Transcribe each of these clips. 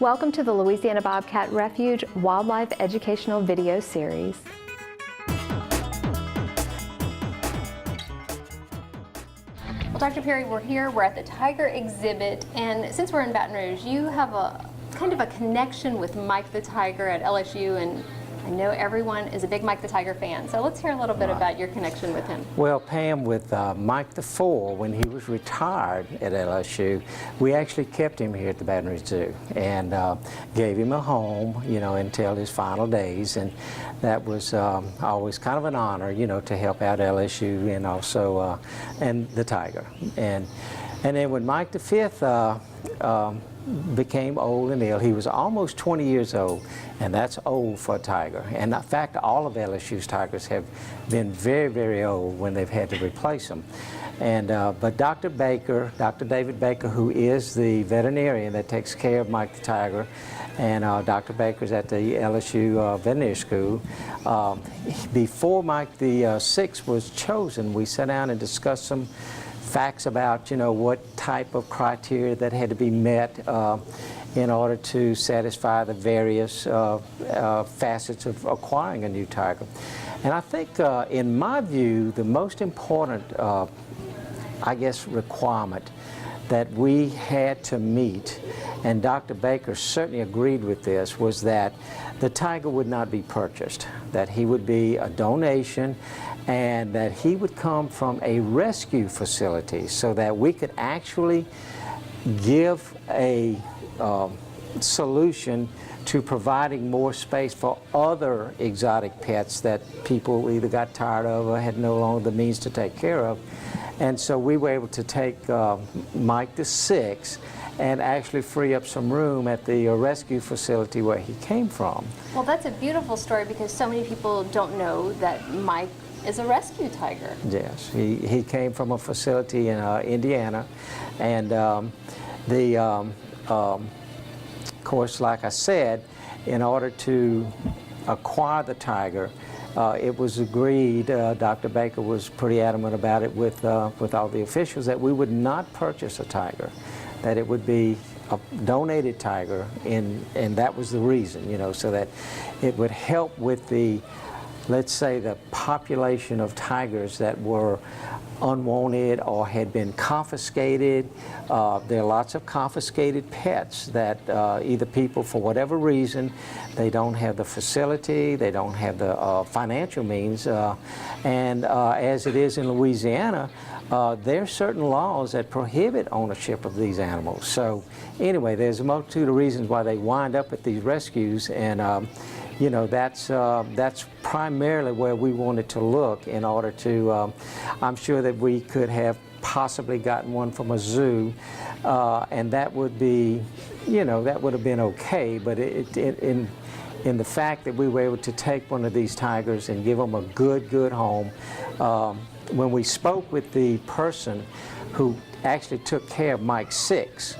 Welcome to the Louisiana Bobcat Refuge Wildlife Educational Video Series. Well, Dr. Pirie, we're at the tiger exhibit, and since we're in Baton Rouge, you have a kind of a connection with Mike the Tiger at LSU, and I know everyone is a big Mike the Tiger fan, so let's hear a little bit about your connection with him. Well, Pam, with Mike the Four, when he was retired at LSU, we actually kept him here at the Baton Rouge Zoo and gave him a home, you know, until his final days, and that was always kind of an honor, you know, to help out LSU and also and the Tiger. And then when Mike the Fifth became old and ill, he was almost 20 years old, and that's old for a tiger. And in fact, all of LSU's tigers have been very, very old when they've had to replace them. And but Dr. David Baker, who is the veterinarian that takes care of Mike the Tiger, and Dr. Baker's at the LSU Veterinary School. Before Mike the Sixth was chosen, we sat down and discussed some facts about, you know, what type of criteria that had to be met in order to satisfy the various facets of acquiring a new tiger. And I think, in my view, the most important, I guess, requirement that we had to meet, and Dr. Baker certainly agreed with this, was that the tiger would not be purchased, that he would be a donation, and that he would come from a rescue facility so that we could actually give a solution to providing more space for other exotic pets that people either got tired of or had no longer the means to take care of. And so we were able to take Mike the Sixth and actually free up some room at the rescue facility where he came from. Well, that's a beautiful story because so many people don't know that Mike is a rescue tiger. Yes, he came from a facility in Indiana, and of course, like I said, in order to acquire the tiger, it was agreed, Dr. Baker was pretty adamant about it with all the officials, that we would not purchase a tiger, that it would be a donated tiger, and that was the reason, you know, so that it would help with the, let's say, the population of tigers that were unwanted or had been confiscated. There are lots of confiscated pets that either people, for whatever reason, they don't have the facility, they don't have the financial means, and as it is in Louisiana, there are certain laws that prohibit ownership of these animals. So anyway, there's a multitude of reasons why they wind up at these rescues, and you know, that's primarily where we wanted to look in order to, I'm sure that we could have possibly gotten one from a zoo, and that would be, you know, that would have been okay, but in the fact that we were able to take one of these tigers and give them a good home, when we spoke with the person who actually took care of Mike Six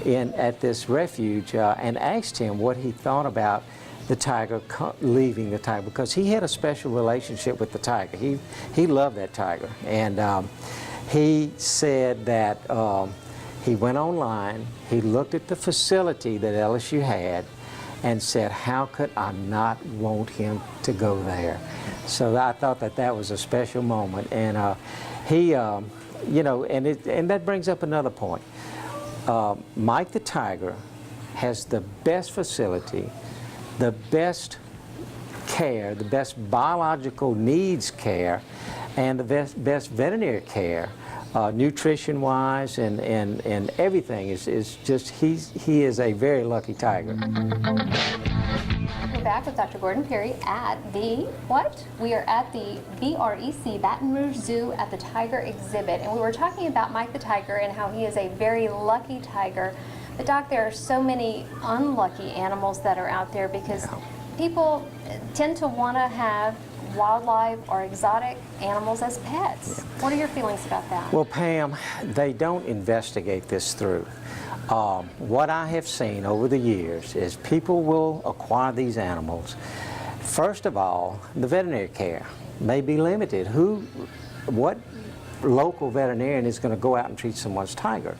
at this refuge and asked him what he thought about the tiger leaving the tiger, because he had a special relationship with the tiger. He loved that tiger, and he said that he went online, he looked at the facility that LSU had, and said, how could I not want him to go there? So I thought that that was a special moment, and he, you know, and that brings up another point. Mike the Tiger has the best facility, the best care, the best biological needs care, and the best veterinary care, nutrition-wise, and everything is just, he is a very lucky tiger. We're back with Dr. Gordon Pirie at the, what? We are at the BREC Baton Rouge Zoo at the Tiger exhibit, and we were talking about Mike the Tiger and how he is a very lucky tiger. But Doc, there are so many unlucky animals that are out there because people tend to want to have wildlife or exotic animals as pets. What are your feelings about that? Well, Pam, they don't investigate this through. What I have seen over the years is people will acquire these animals. First of all, the veterinary care may be limited. What local veterinarian is going to go out and treat someone's tiger?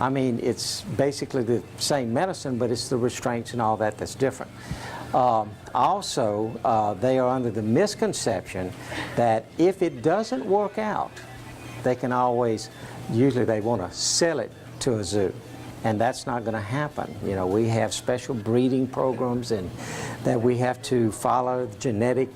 I mean, it's basically the same medicine, but it's the restraints and all that that's different. Also, they are under the misconception that if it doesn't work out, they can always, usually they want to sell it to a zoo. And that's not going to happen. You know, we have special breeding programs and that we have to follow genetic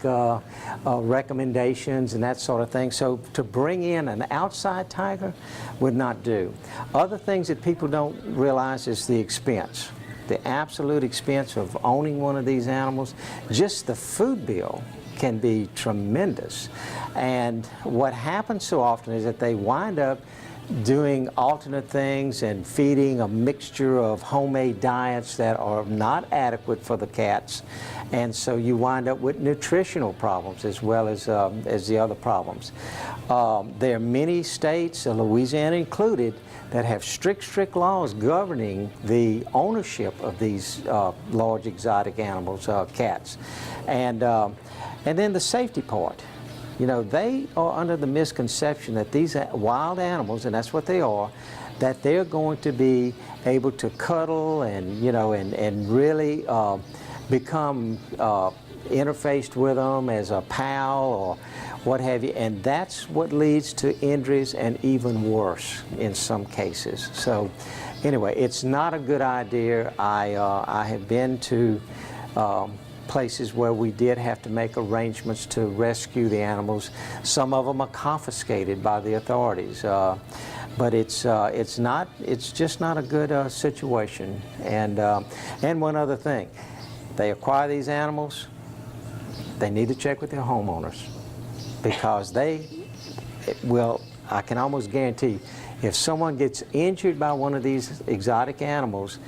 recommendations and that sort of thing. So to bring in an outside tiger would not do. Other things that people don't realize is the expense. The absolute expense of owning one of these animals. Just the food bill can be tremendous. And what happens so often is that they wind up doing alternate things and feeding a mixture of homemade diets that are not adequate for the cats, and so you wind up with nutritional problems as well as the other problems. There are many states, Louisiana included, that have strict laws governing the ownership of these large exotic animals, cats, and then the safety part. You know, they are under the misconception that these wild animals, and that's what they are, that they're going to be able to cuddle and, you know, and really become interfaced with them as a pal or what have you, and that's what leads to injuries and even worse in some cases. So anyway, it's not a good idea. I have been to places where we did have to make arrangements to rescue the animals. Some of them are confiscated by the authorities, but it's just not a good situation. And one other thing, they acquire these animals, they need to check with their homeowners, because they will, I can almost guarantee, if someone gets injured by one of these exotic animals,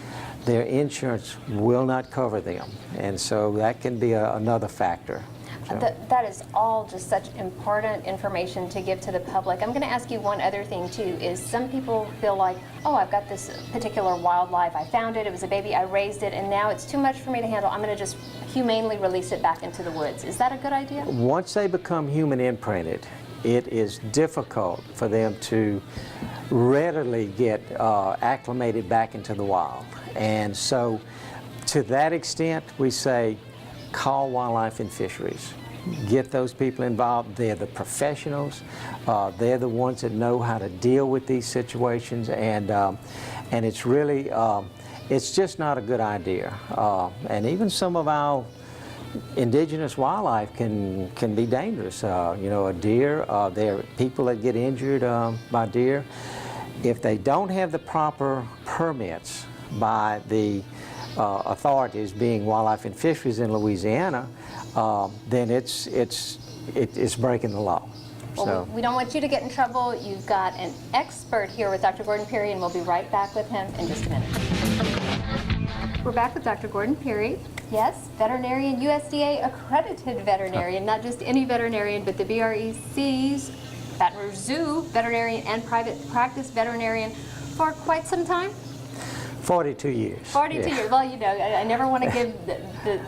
their insurance will not cover them, and so that can be another factor. So. That is all just such important information to give to the public. I'm going to ask you one other thing too, is some people feel like, oh, I've got this particular wildlife, I found it, it was a baby, I raised it, and now it's too much for me to handle, I'm going to just humanely release it back into the woods. Is that a good idea? Once they become human imprinted, it is difficult for them to readily get acclimated back into the wild. And so to that extent, we say, call Wildlife and Fisheries. Get those people involved. They're the professionals. They're the ones that know how to deal with these situations, and it's really, it's just not a good idea. And even some of our indigenous wildlife can be dangerous. You know, a deer, there are people that get injured by deer. If they don't have the proper permits by the authorities, being Wildlife and Fisheries in Louisiana, then it's breaking the law. Well, so. We don't want you to get in trouble. You've got an expert here with Dr. Gordon Pirie, and we'll be right back with him in just a minute. We're back with Dr. Gordon Pirie. Yes, veterinarian, USDA accredited veterinarian, not just any veterinarian, but the BREC's Baton Rouge Zoo veterinarian and private practice veterinarian for quite some time. 42 years. 42 years. Well, you know, I never want to give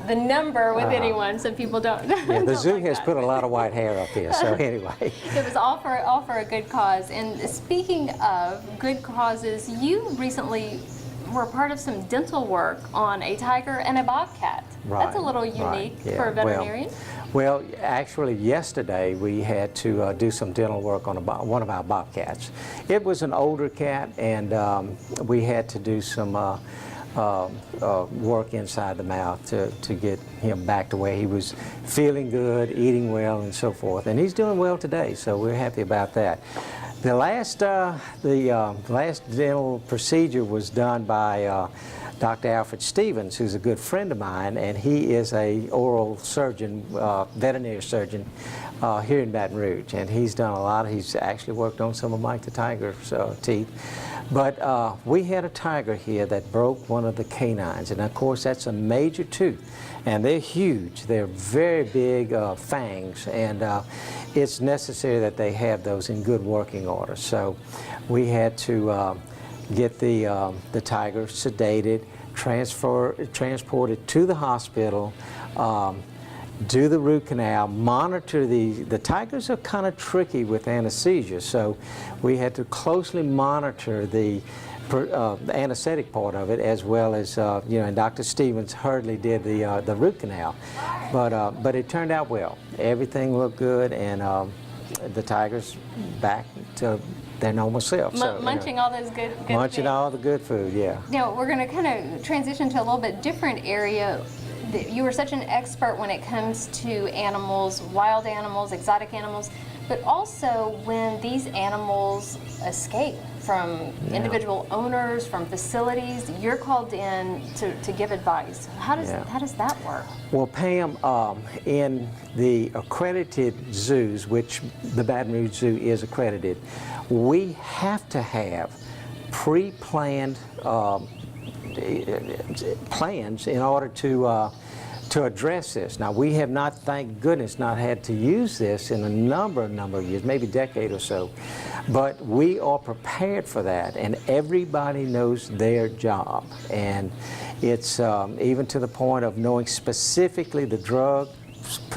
the number with anyone, so people don't. Yeah, the zoo has put a lot of white hair up here, so anyway. It was all for a good cause. And speaking of good causes, you recently were part of some dental work on a tiger and a bobcat. Right. That's a little unique for a veterinarian. Well, actually, yesterday we had to do some dental work on one of our bobcats. It was an older cat, and we had to do some work inside the mouth to get him back to where he was feeling good, eating well, and so forth. And he's doing well today, so we're happy about that. The last dental procedure was done by Dr. Alfred Stevens, who's a good friend of mine, and he is a oral surgeon, veterinary surgeon here in Baton Rouge, and he's done a lot. He's actually worked on some of Mike the Tiger's teeth. But we had a tiger here that broke one of the canines, and of course that's a major tooth, and they're huge. They're very big fangs, and it's necessary that they have those in good working order. So we had to get the tiger sedated, transported to the hospital, do the root canal, monitor the tigers are kind of tricky with anesthesia, so we had to closely monitor the the anesthetic part of it, as well as, you know, and Dr. Stevens hurriedly did the root canal. But it turned out well. Everything looked good, and the tiger's back to their normal self. So, munching all those good munching things. all the good food, yeah. Now, we're going to kind of transition to a little bit different area. You were such an expert when it comes to animals, wild animals, exotic animals, but also when these animals escape from individual owners, from facilities, you're called in to give advice. How does that work? Well, Pam, in the accredited zoos, which the Baton Rouge Zoo is accredited, we have to have pre-planned plans in order to address this. Now, we have not, thank goodness, not had to use this in a number of years, maybe a decade or so, but we are prepared for that, and everybody knows their job. And it's even to the point of knowing specifically the drug,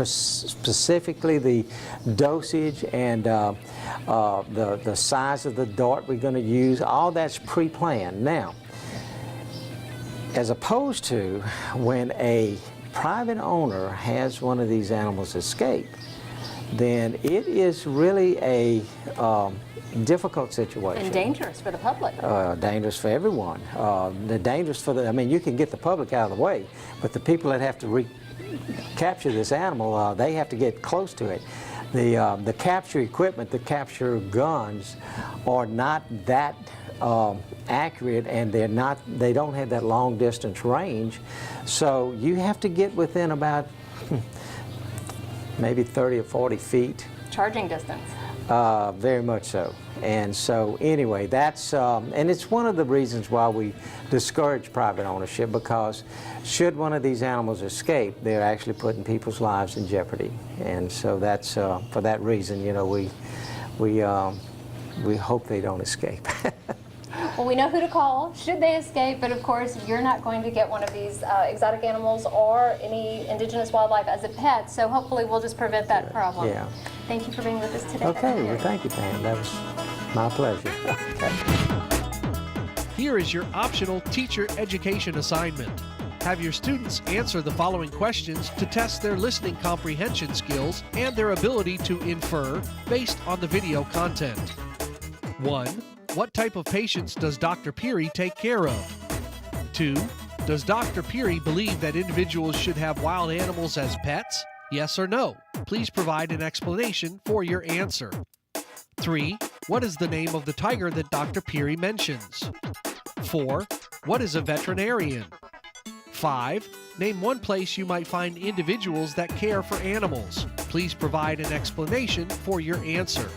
specifically the dosage, and the size of the dart we're going to use. All that's pre-planned. Now, as opposed to when a private owner has one of these animals escape, then it is really a difficult situation. And dangerous for the public. Dangerous for everyone. Dangerous for the, I mean, you can get the public out of the way, but the people that have to recapture this animal, they have to get close to it. The capture equipment, the capture guns are not that accurate, and they don't have that long distance range, so you have to get within about maybe 30 or 40 feet. Charging distance. Very much so. And so anyway, that's and it's one of the reasons why we discourage private ownership, because should one of these animals escape, they're actually putting people's lives in jeopardy. And so that's for that reason, you know, we hope they don't escape. Well, we know who to call should they escape, but of course you're not going to get one of these exotic animals or any indigenous wildlife as a pet, so hopefully we'll just prevent that problem. Yeah. Thank you for being with us today. Okay, well, thank you, Pam. That was my pleasure. Okay. Here is your optional teacher education assignment. Have your students answer the following questions to test their listening comprehension skills and their ability to infer based on the video content. 1. What type of patients does Dr. Pirie take care of? 2. Does Dr. Pirie believe that individuals should have wild animals as pets? Yes or no? Please provide an explanation for your answer. 3. What is the name of the tiger that Dr. Pirie mentions? 4. What is a veterinarian? 5. Name one place you might find individuals that care for animals. Please provide an explanation for your answer.